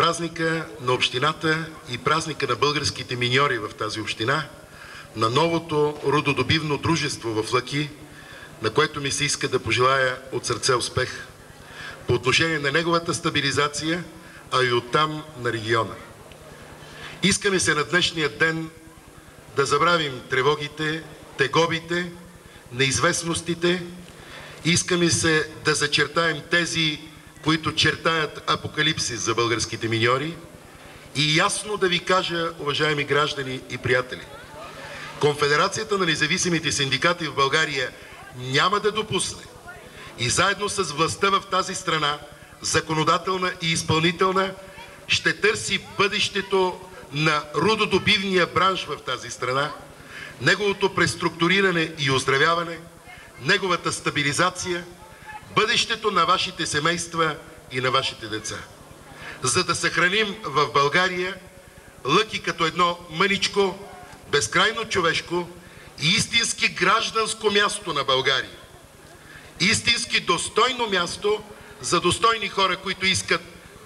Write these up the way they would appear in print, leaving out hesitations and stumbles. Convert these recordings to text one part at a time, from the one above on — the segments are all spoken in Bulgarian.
празника на общината и празника на българските миньори в тази община, на новото рудодобивно дружество в Лъки, на което ми се иска да пожелая от сърце успех по отношение на неговата стабилизация, а и оттам на региона. Искаме се на днешния ден да забравим тревогите, тегобите, неизвестностите. Искаме се да зачертаем тези, които чертаят апокалипсис за българските миньори, и ясно да ви кажа, уважаеми граждани и приятели, Конфедерацията на независимите синдикати в България няма да допусне и заедно с властта в тази страна, законодателна и изпълнителна, ще търси бъдещето на рудодобивния бранш в тази страна, неговото преструктуриране и оздравяване, неговата стабилизация, бъдещето на вашите семейства и на вашите деца. За да съхраним в България Лъки като едно мъничко, безкрайно човешко и истински гражданско място на България. Истински достойно място за достойни хора, които искат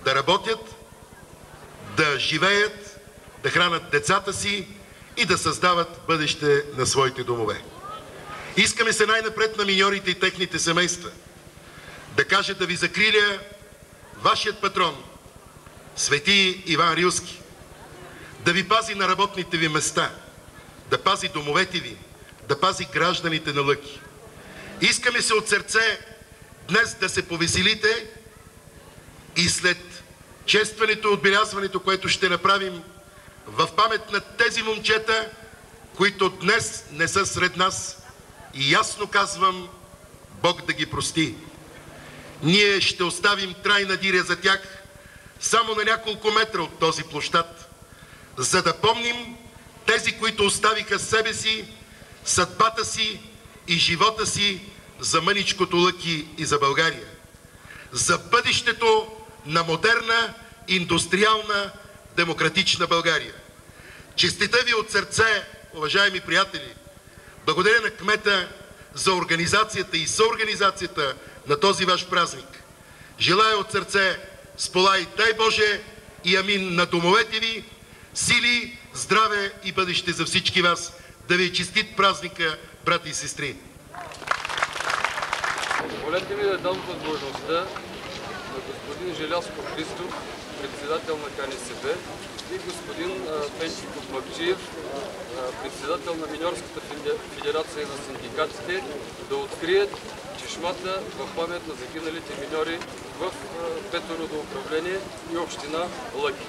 да работят, да живеят, да хранят децата си и да създават бъдеще на своите домове. Искаме се най-напред на миньорите и техните семейства да кажа да ви закриля вашият патрон, свети Иван Рилски, да ви пази на работните ви места, да пази домовете ви, да пази гражданите на Лъки. Искаме се от сърце днес да се повеселите и след честването и отбелязването, което ще направим в памет на тези момчета, които днес не са сред нас, и ясно казвам, Бог да ги прости. Ние ще оставим трайна диря за тях само на няколко метра от този площад, за да помним тези, които оставиха себе си, съдбата си и живота си за мъничкото Лъки и за България. За бъдещето на модерна, индустриална, демократична България. Честита ви от сърце, уважаеми приятели! Благодаря на кмета за организацията и съорганизацията на този ваш празник. Желая от сърце сполай, дай Боже и амин на домовете ви, сили, здраве и бъдеще за всички вас. Да ви е честит празника, брати и сестри! Позволете ми да дам възможността на господин Желязко Христов, председател на КНСБ, и господин Пенчо Кузмакчиев, председател на Миньорската федерация на синдикатите, да открият чешмата в памет на загиналите миньори в Пето родоуправление и община Лъки.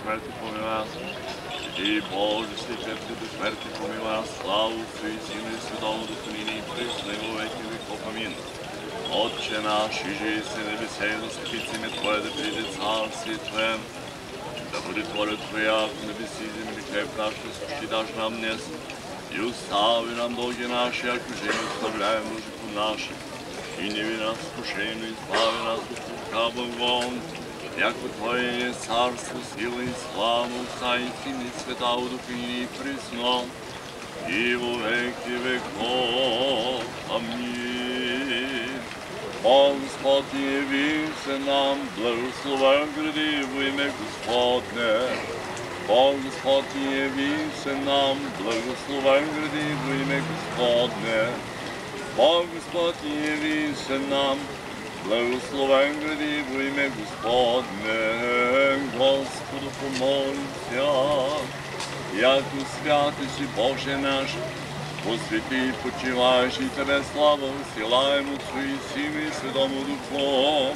Смерти помилая. И Боже, святете до смерти помилуй нас, славу Отцу и Сину и Святому Духу, ныне и присно и во веки веков. Амин. Отче наш, иже си на небесе, да светится имя Твое, да прииде царствие Твое, да будет воля Твоя, в небеси и земли, хлеб наш насущный дашь нам днес, и остави нам долги наши, ако же не оставляем должником нашим, и не веди нас в искушение, но избави нас от лукавого. Яко Твое е царство, сила и слава, Отца и Сина и Святаго Духа, и присно, и во веки веков. Амин. О, Господь, яви се нам, благословен гради во име Господне. О, Господь, яви се нам, благословен гради во име Господне. О, Господь, яви се нам, благословен гради во име Господне. Господу помолимся. Яко святи си, Боже наш, посвети и почивающий Тебе слава, усилаем Отцу и Сину и Святому Духу,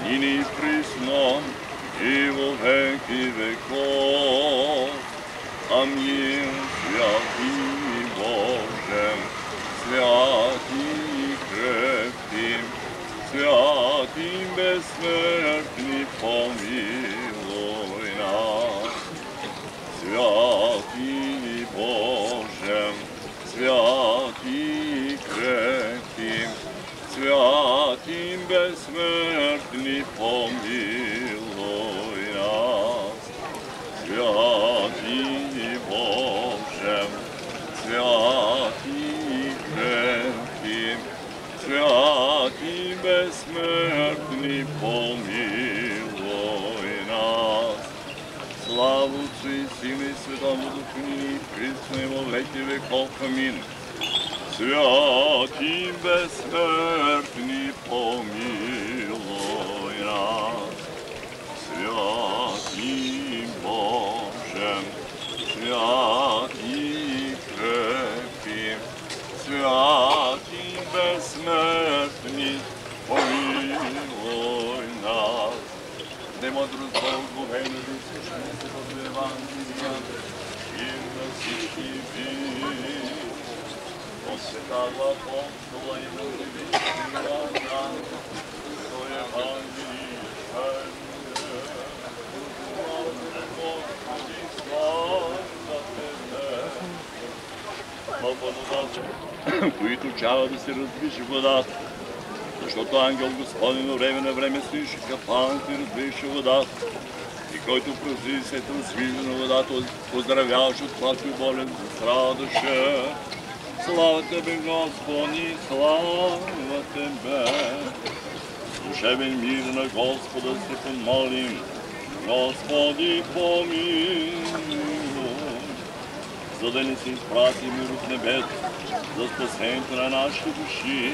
ныне и присно, и во веки веков. Амин. Святи Боже, святи крепки, святи бессмертни, помилуй нас. Святи Боже, святи крепки, святи бессмертни, помилуй нас. Святи Боже, святи крепки, святи бессмертни, помилуй нас. Славу Отцу и Сину и Святому Духу, ныне и присно и во веки веков. Амин. Святи бессмертни, помилуй нас. Святи Боже, святи крепки, святи бессмертни, помилуй нас. Немудрост благословена да изслушаме се от Евангелия и на всички ви. От Святаго апостола и на Евангелия, до Евангелие, Господи, слава Тебе. Които чава да се раздвижи водата, защото ангел Господен от време на време слиша капаната и раздвижи водата, и който прозри се свижда на водата, поздравяваш от плач и болен за здрава душа. Слава Тебе, Господи, слава Тебе. Душевен мир на Господа се помолим. Господи, помилуй. За да не се изпрати мир от небето, за спасението на нашите души,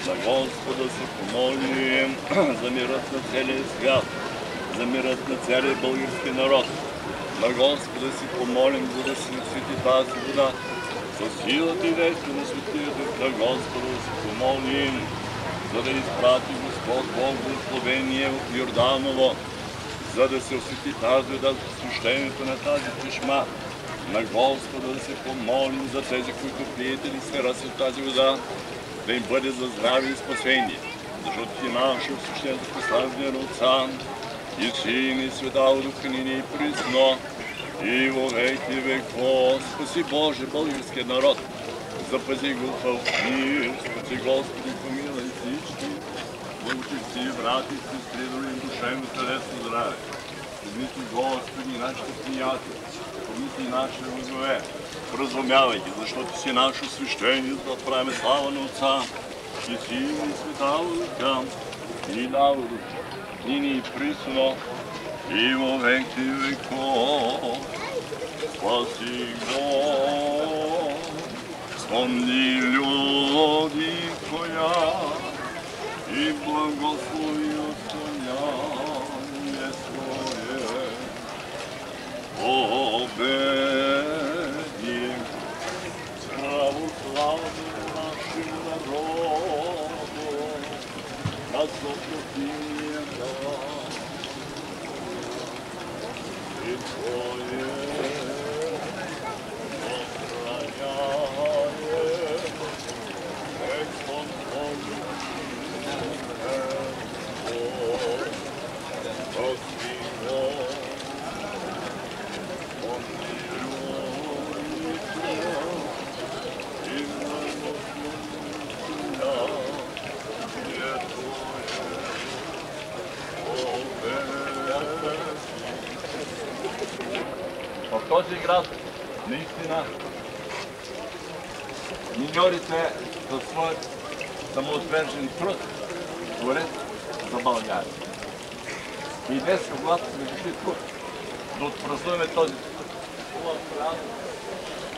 за Господа се помолим, за мирът на целия свят, за мирът на целия български народ. На Господа се помолим, за да се освети тази вода, със силата и действие на Светия Дух. На Господа се помолим, за да изпрати Господ Бог благословение от Йорданово, за да се освети тази вода за свещението на тази чешма. На Господа да се помолим за тези, които приятели се разят тази вода, да им бъде за здраве и спасение. Защото Ти наше освещението послание на Отца и Сина и Святаго Духа, ныне и присно, и во веки веков. Спаси Боже българския народ, запази го в мир, спаси Господи, помилуй всички, благочестиви брати и сестри, да им душевно телесно здраве. Помисли Господи нашите приятели, помисли нашите врагове, разумявайки, защото Си наше свещение, за да правим слава на Отца и Сина и Святаго Духа, и Святаго Духа, ныне и присно, и во веки веков. Спаси Господи люди Твоя, и благослови отстояние Твое. Победим православным нашим народом, на сопротивление и Твое. В този град наистина миньорите със своят самоотвержен труд творят за България. И днес, когато сме дошли тук да отпразнуваме този хубав празник,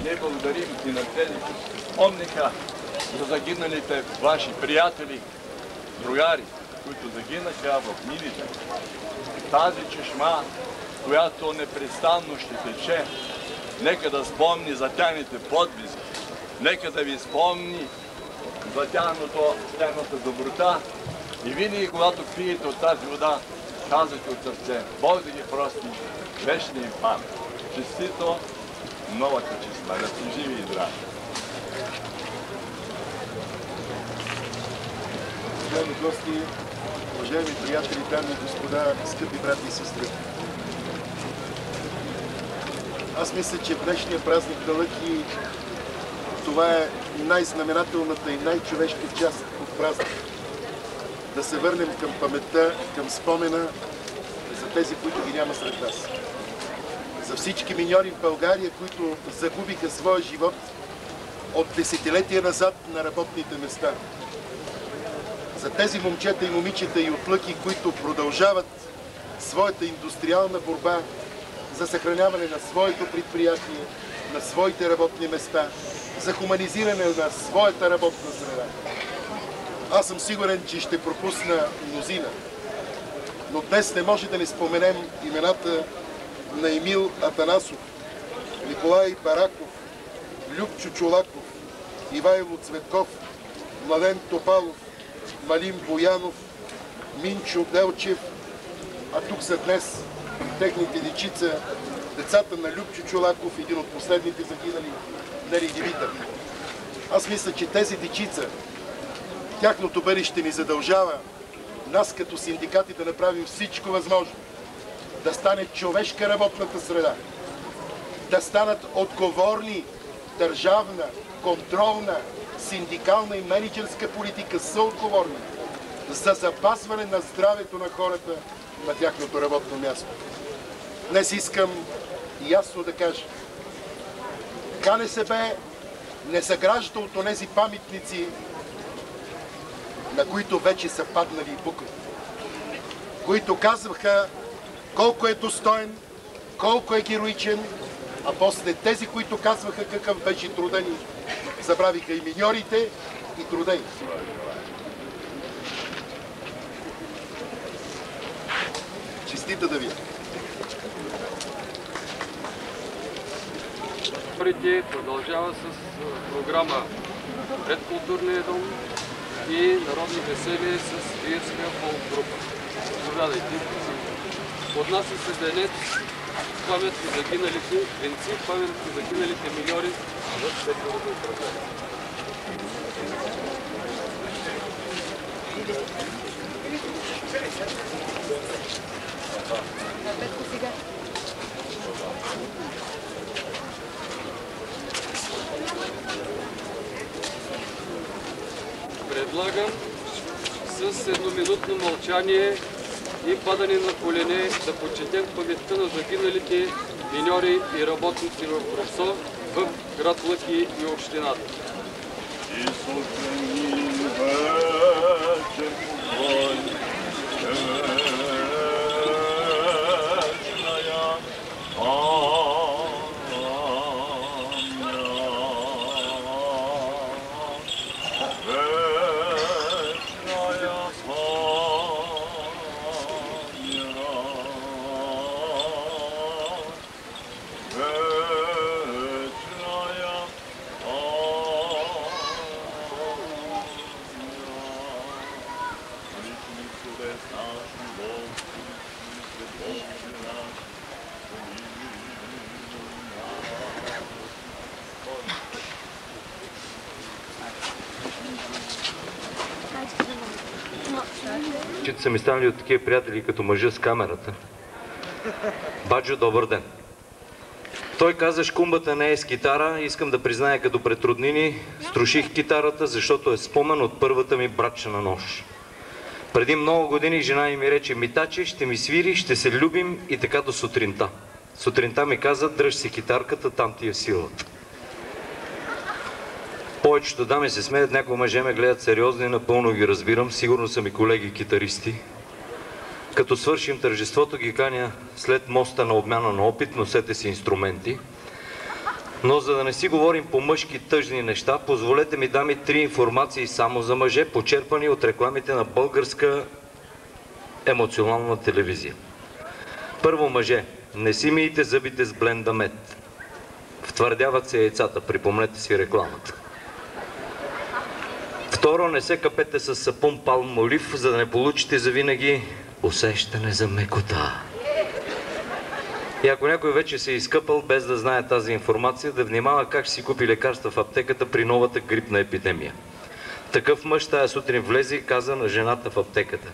ние благодарим и на тези, които спомниха за загиналите ваши приятели, другари, които загинаха в мините. Тази чешма, която непрестанно ще тече, нека да спомни за тяхните подвизи, нека да ви спомни за тяхната доброта и винаги, когато пиете от тази вода, казвате от сърце, Бог да ги прости, вечна им памет. Честито, новата честна, да сте живи и здрави. Уважаеми гости, уважаеми приятели, дами и господа, скъпи брати и сестри. Аз мисля, че в днешния празник на Лъки това е най-знаменателната и най-човешка част от празника. Да се върнем към паметта, към спомена за тези, които ги няма сред нас. За всички миньори в България, които загубиха своя живот от десетилетия назад на работните места. За тези момчета и момичета и от Лъки, които продължават своята индустриална борба за съхраняване на своето предприятие, на своите работни места, за хуманизиране на своята работна среда. Аз съм сигурен, че ще пропусна мнозина. Но днес не може да не споменем имената на Емил Атанасов, Николай Бараков, Любчо Чолаков, Ивайло Цветков, Младен Топалов, Малин Боянов, Минчо Делчев, а тук са днес техните дечица, децата на Любчо Чолаков, един от последните загинали, Нели Димитър. Аз мисля, че тези дечица, тяхното бъдеще ни задължава нас като синдикати да направим всичко възможно, да стане човешка работната среда, да станат отговорни държавна, контролна, синдикална и менеджерска политика съотговорни за запазване на здравето на хората на тяхното работно място. Днес искам ясно да кажа, КНСБ не съгражда от онези паметници, на които вече са паднали и букви, които казваха колко е достоен, колко е героичен, а после тези, които казваха какъв беше труда ни, забравиха и миньорите, и труда им. Честита да ви! Продължава с програма пред културния дом и народни весели с виерска фолк-група. Заповядайте. Отнася се денят паметни загиналите венци, паметни загиналите миньори в сектора за управление. Предлагам с едноминутно мълчание и падане на колене да почетем паметта на загиналите миньори и работници в Брусо, в град Лъки и общината. Not sure. очите са ми станали от такива приятели като мъжа с камерата. Баджо, добър ден. Той каза, шкумбата не е с китара, искам да призная като пред роднини, струших китарата, защото е спомен от първата ми братчина нощ. Преди много години жена ми рече, Митаче, ще ми свири, ще се любим и така до сутринта. Сутринта ми каза, дръж си китарката, там ти е силата. Повечето дами се смеят, някои мъже ме гледат сериозно и напълно ги разбирам, сигурно са ми колеги китаристи. Като свършим тържеството, ги каня след моста на обмяна на опит, носете си инструменти. Но за да не си говорим по мъжки тъжни неща, позволете ми дами 3 информации само за мъже, почерпани от рекламите на българска емоционална телевизия. Първо, мъже, не си мийте зъбите с бленда мед. Втвърдяват се яйцата, припомнете си рекламата. Второ, не се капете с сапун палмолив, за да не получите завинаги усещане за мекота. И ако някой вече се е изкъпал без да знае тази информация, да внимава как ще си купи лекарства в аптеката при новата грипна епидемия. Такъв мъж тая сутрин влезе и каза на жената в аптеката: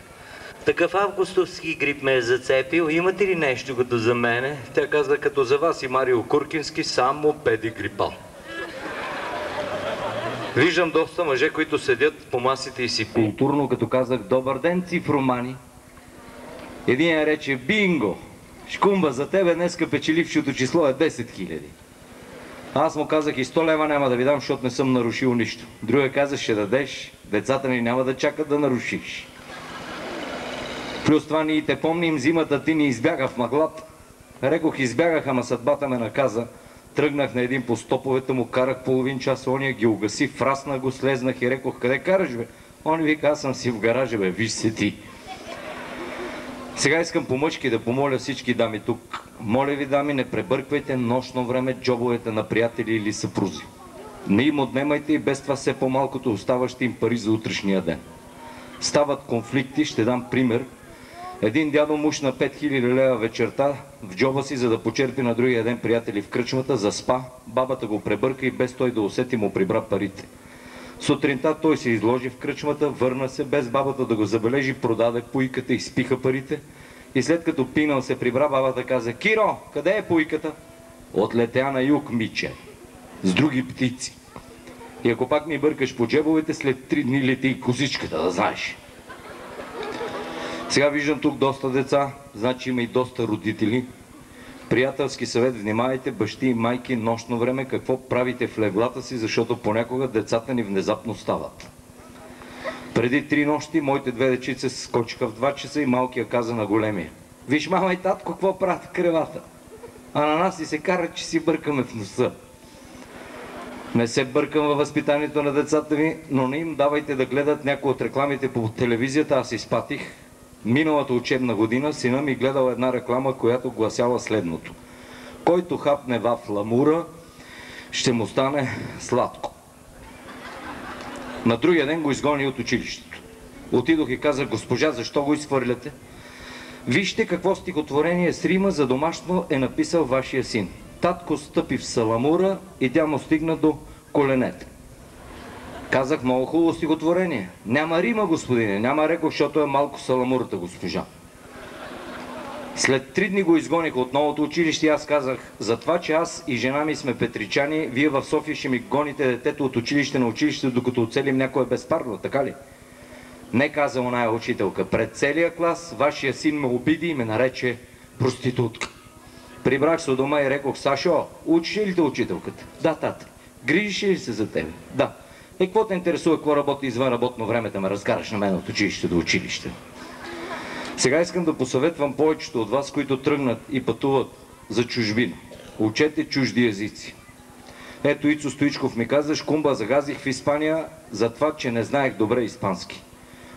такъв августовски грип ме е зацепил, имате ли нещо като за мене? Тя каза, като за вас и Марио Куркински, само педигрипал. Виждам доста мъже, които седят по масите и си културно, като казах добър ден, цифромани. Един рече бинго, шкумба, за тебе днеска печелившото число е 10 000. Аз му казах и 100 лева няма да ви дам, защото не съм нарушил нищо. Другия каза, ще дадеш, децата ни няма да чакат да нарушиш. Плюс това ние те помним, зимата ти ни избяга в мъглата. Рекох, избягах, ама съдбата ме наказа. Тръгнах на един по стоповете му, карах половин час, ония ги угаси, фраснах го, слезнах и рекох, къде караш, бе? Он вика, аз съм си в гаража, бе, виж се ти. Сега искам по-мъжки да помоля всички дами тук. Моля ви, дами, не пребърквайте нощно време джобовете на приятели или съпрузи. Не им отнемайте и без това все по-малкото оставащи им пари за утрешния ден. Стават конфликти, ще дам пример. Един дядо мушна 5000 лева вечерта в джоба си, за да почерпи на другия ден приятели в кръчмата, заспа, бабата го пребърка и без той да усети му прибра парите. Сутринта той се изложи в кръчмата, върна се, без бабата да го забележи, продаде пуйката и спиха парите. И след като пинал се прибра, бабата каза: Киро, къде е пуйката? Отлетя на юг, миче, с други птици. И ако пак ми бъркаш по джебовете, след 3 дни лети и козичката, да знаеш. Сега виждам тук доста деца, значи има и доста родители. Приятелски съвет, внимавайте, бащи и майки, нощно време, какво правите в леглата си, защото понякога децата ни внезапно стават. Преди 3 нощи моите 2 дечица скочиха в 2 часа и малкия каза на големия: виж, мама и татко, какво правят в кревата? А на нас и се кара, че си бъркаме в носа. Не се бъркам във възпитанието на децата ви, но не им давайте да гледат някои от рекламите по телевизията. Аз изпатих. Миналата учебна година сина ми гледал една реклама, която гласяла следното: който хапне вафламура, ще му стане сладко. На другия ден го изгони от училището. Отидох и казах: госпожа, защо го изхвърляте? Вижте какво стихотворение с рима за домашно е написал вашия син. Татко стъпи в саламура и тя му стигна до коленете. Казах: много хубаво стихотворение. Няма рима, господине, няма, рекох, защото е малко саламурата, госпожа. След 3 дни го изгоних от новото училище и аз казах: за това, че аз и жена ми сме петричани, вие в София ще ми гоните детето от училище на училище, докато оцелим някое безпарно, така ли? Не, каза оная учителка, пред целия клас вашия син ме обиди и ме нарече проститутка. Прибрах се у дома и рекох: Сашо, учиш ли те учителката? Да, тата. Грижиш ли се за тебе? Да. Какво те интересува, какво работи извън работно време, да ме разкараш на мен от училище до училище? Сега искам да посъветвам повечето от вас, които тръгнат и пътуват за чужбина. Учете чужди езици. Ето Ицо Стоичков ми каза: шкумба, загазих в Испания за това, че не знаех добре испански.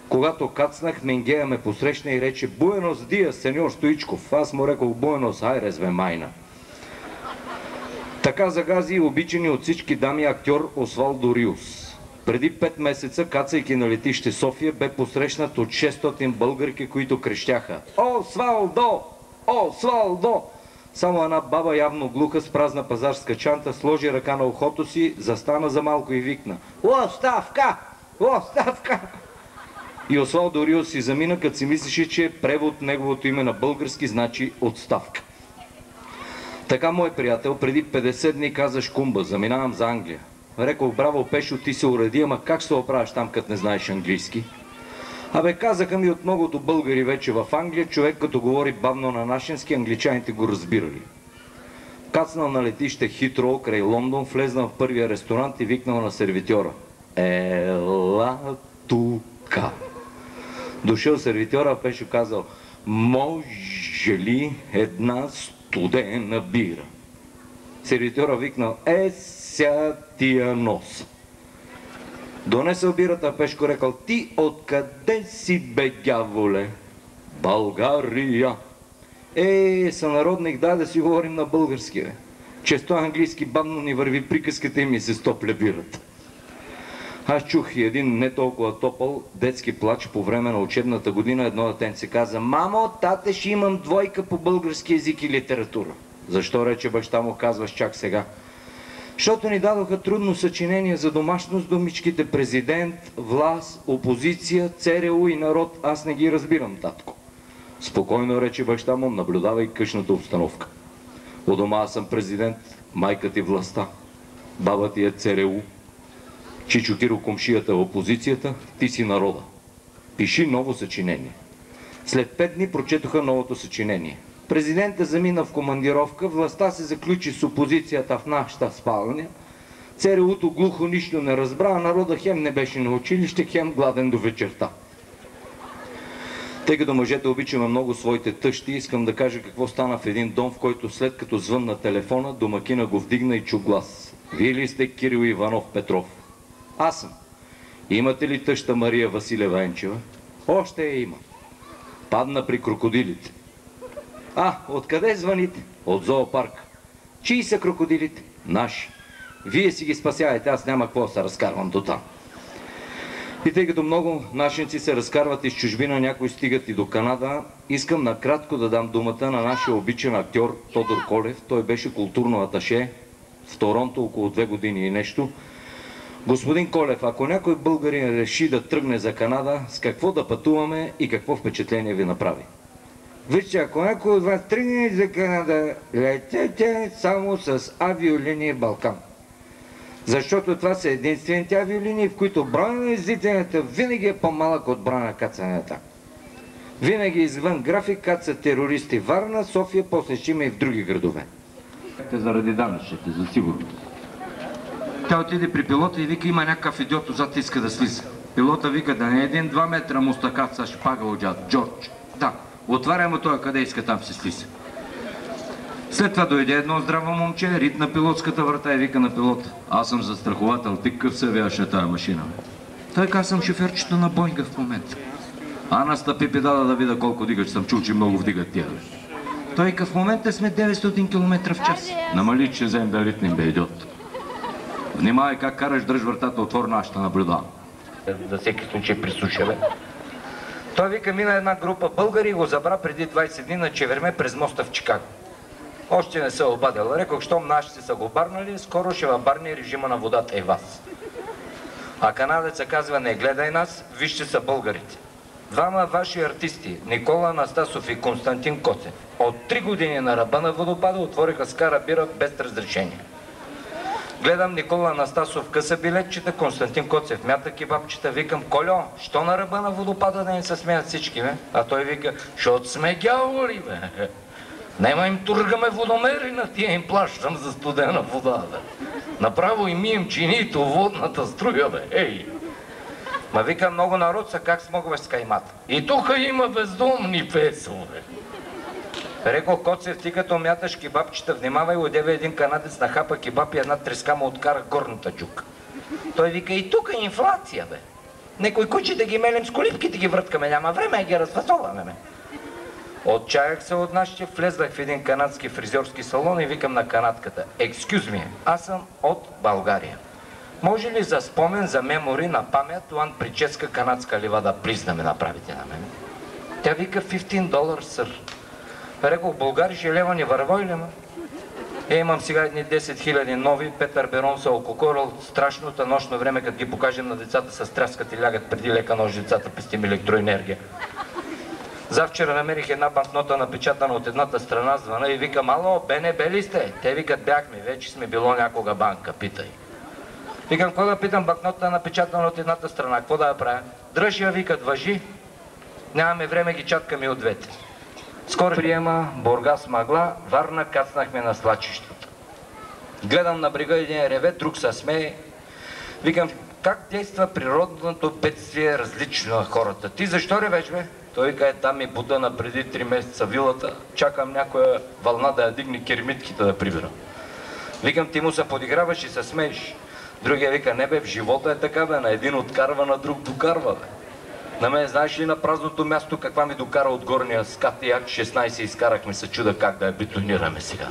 Когато кацнах, Менгея ме посрещна и рече: Буенос диас, сеньор Стоичков. Аз му рекох: Буенос айрес, бе майна. Така загази и обичани от всички дами актьор Освалдо Риус. Преди 5 месеца, кацайки на летище София, бе посрещнат от 600 българки, които крещяха: Освалдо! Освалдо! Само една баба, явно глуха, с празна пазарска чанта, сложи ръка на ухото си, застана за малко и викна: Оставка! Оставка! И Освалдо Риос си замина, като си мислеше, че превод неговото име на български значи отставка. Така мой приятел преди 50 дни каза: Шкумба, заминавам за Англия. Рекох: браво, Пешо, ти се уреди, ама как се оправиш там, като не знаеш английски? Абе, казаха ми от многото българи вече в Англия, човек като говори бавно на нашенски, англичаните го разбирали. Кацнал на летище Хитроу край Лондон, влезнал в първия ресторант и викнал на сервитьора: ела тука. Дошъл сервитьора, Пешо казал: може ли една студена бира? Сервитьора викнал: ся тия нос. Донесъл бирата, Пешко рекал: ти откъде си, бе, дяволе? България. Сънародник, дай да си говорим на български, бе. Често английски бавно ни върви приказката и ми се стопля бирата. Аз чух и един не толкова топъл детски плач по време на учебната година. Едно детенце каза: мамо, тате, ще имам двойка по български език и литература. Защо, рече баща му, казваш чак сега? Защото ни дадоха трудно съчинение за домашност думичките президент, власт, опозиция, ЦРУ и народ. Аз не ги разбирам, татко. Спокойно, рече баща му, наблюдавай къщната обстановка. У дома аз съм президент, майка ти властта, баба ти е ЦРУ, Чичо Киро комшията е опозицията, ти си народа. Пиши ново съчинение. След 5 дни прочетоха новото съчинение. Президента замина в командировка, властта се заключи с опозицията в нашата спалня, ЦРУ-то глухо нищо не разбра, а народа хем не беше на училище, хем гладен до вечерта. Тъй като мъжете обичаме много своите тъщи, искам да кажа какво стана в един дом, в който след като звънна телефона, домакина го вдигна и чу глас. Вие ли сте Кирил Иванов Петров? Аз съм. Имате ли тъща Мария Василева Енчева? Още я има. Падна при крокодилите. Откъде звъните? От зоопарка. Чии са крокодилите? Наши. Вие си ги спасявайте, аз няма какво да се разкарвам до там. И тъй като много нашинци се разкарват из чужбина, някои стигат и до Канада, искам накратко да дам думата на нашия обичан актьор Тодор Колев. Той беше културно аташе в Торонто около 2 години и нещо. Господин Колев, ако някой българин реши да тръгне за Канада, с какво да пътуваме и какво впечатление ви направи? Вижте, ако някой от вас тръгне за Канада, летете само с авиолинии Балкан. Защото това са единствените авиолинии, в които броя на излитанията винаги е по-малък от броя на кацанията. Винаги извън график кацат терористи Варна, София, после ще има и в други градове. Заради данъчните, за сигурност. Тя отиде при пилота и вика: има някакъв идиот отзад, иска да слиза. Пилота вика: да не 1-2 метра мустакат с шпага отзад. Джордж. Да, отваря му той къде иска, там се слиза. След това дойде едно здраво момче, ритна пилотската врата и вика на пилота: аз съм застраховател, ти къв се вяше тая машина? Той каза: съм шофьорчето на Боинга в момента. Настъпи педала да видя колко дигаш, съм чул, че много вдигат тя. Той в момента сме 900 км в час. Намали, че взем да ритнем, бе, идиот. Внимавай как караш, дръж вратата отворена, аз ще наблюдавам. За всеки случай прислуша, бе. Той вика: мина една група българи и го забра преди 20 дни на Чеверме през моста в Чикаго. Още не се обадил. Рекох: щом нашите са го барнали, скоро ще въбарне режима на водата и вас. А канадеца казва: не гледай нас, вижте са българите. Двама ваши артисти, Никола Анастасов и Константин Коцев, от 3 години на ръба на водопада отвориха скара бира без разрешение. Гледам Никола Анастасов къса билетчета, Константин Коцев мята кебабчета. Викам: Кольо, що на ръба на водопада да не се смеят всички, бе? А той вика: защото сме гяволи, бе. Нема им тургаме водомери, на тия им плащам за студена вода, бе. Направо им мием чинито, водната струя, бе. Ей! Ма вика: много народ са, как смогваш с каймата? И тука има бездомни песове. Рекох: Коцев, ти като мяташ кебабчета, внимавай, одеве един канадец нахапа кебаб и една треска му откара горната джука. Той вика: и тук е инфлация, бе. Некой кучи да ги мелим с колипките ги върткаме, няма време, ги разфасоваме, бе. Отчаях се от нашите, влезнах в един канадски фризьорски салон и викам на канадката: excuse me, аз съм от България. Може ли за спомен, за мемори, на памет, уан прическа канадска ливада, плиз да ме направите на мен? Тя вика: $15, сър. Рекох: Българи, лева не вървой ли, ма? Имам сега едни 10 000 нови, Петър Берон се ококорил страшното нощно време, като ги покажем на децата, се стряскат и лягат преди лека нощ децата, пестим електроенергия. Завчера намерих една банкнота напечатана от едната страна, звъна и викам: ало, БНБ ли сте? Те викат: бяхме, вече сме било някога банка, питай. Викам: какво да питам, банкнота напечатана от едната страна, какво да я правя? Дръж я, викат, важи. Нямаме време, ги чаткаме от двете. Скоро приема, Бургас мъгла, Варна кацнахме на свлачището. Гледам на брега един реве, друг се смее. Викам: как действа природното бедствие различно на хората? Ти защо ревеш, бе? Той вика: там ми потъна преди 3 месеца вилата, чакам някоя вълна да я дигне, кермитките да прибира. Викам: ти му се подиграваш и се смееш. Другия вика: не бе, в живота е така, бе, на един откарва, на друг докарва, бе. На мен, знаеш ли на празното място каква ми докара от горния скат и Як 16 изкарахме, се чуда как да я бетонираме сега.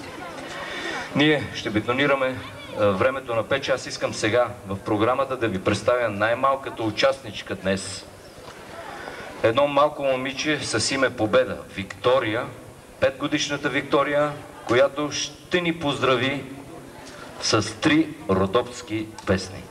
Ние ще бетонираме времето на печа. Аз искам сега в програмата да ви представя най-малката участничка днес. Едно малко момиче с име Победа, Виктория, 5-годишната Виктория, която ще ни поздрави с 3 родопски песни.